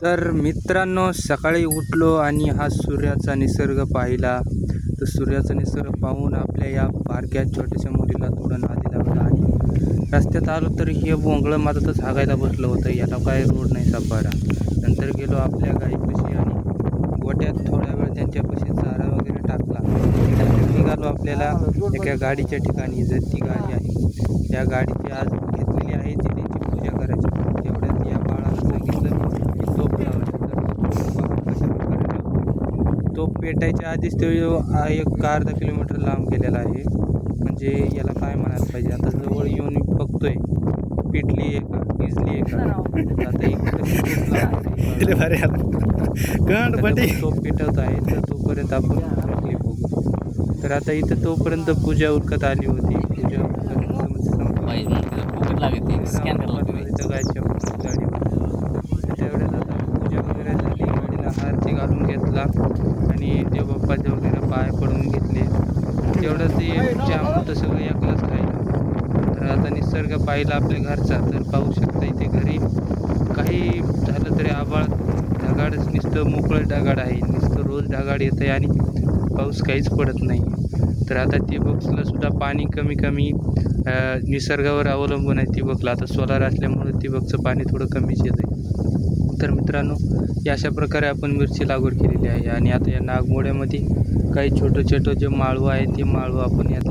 तर मित्रांनो, सकाळी उठलो आणि हा सूर्याचा निसर्ग पाहिला. तर सूर्याचा निसर्ग पाहून आपल्या या बारक्या छोट्याशा मुलीला थोडं नादी लागलं आणि रस्त्यात आलो तर हे बोंगळं माझं तर झागायला बसलं होतं. याला काय रोड नाही सापडा. नंतर गेलो आपल्या गाईपाशी आणि गोट्यात थोडा वेळ त्यांच्यापाशी चारा वगैरे टाकला. त्यानंतर निघालो आपल्याला एका गाडीच्या ठिकाणी. जर ती गाडी आहे, त्या गाडीची आज घेतलेली आहे ती त्यांची पूजा करायची. तेवढ्यात या बाळाला सांगितलं की तोफ लावायचा. तर कशा प्रकारे लावतो. तोफ पेटायच्या आधीच तो एक अर्धा किलोमीटर लांब गेलेला आहे. म्हणजे याला काय म्हणायला पाहिजे. आता जवळ येऊन बघतोय पेटली आहे का, भिजली आहे का. आता एक तोफ पेटवत आहे. तर तोपर्यंत आपण बघू. तर आता इथं तोपर्यंत पूजा उरकत आली होती. पूजा तेवढ्यात आता पूजा वगैरे झाली. गाडीला हारती घालून घेतला आणि देवबाप्पाचे वगैरे पाय पडून घेतले. तेवढंच ते जाम होतं सगळं एकलाच खायला. तर आता निसर्ग पाहिला आपल्या घरचा. तर पाहू शकता इथे घरी काही झालं तरी आभाळ ढगाळच नुसतं मोकळं ढगाळ आहे. नुसतं रोज ढगाळ येतं आहे आणि पाऊस काहीच पडत नाही. तर आता ठिबकला सुद्धा पाणी कमी निसर्गावर अवलंबून आहे ठिबकला. आता सोलार असल्यामुळे ठिबकचं पाणी थोडं कमीच येतं आहे. तर मित्रांनो, या अशा प्रकारे आपण मिरची लागवड केलेली आहे आणि आता या नागमोड्यामध्ये काही छोटं जे माळवं आहे ते माळवं आपण यात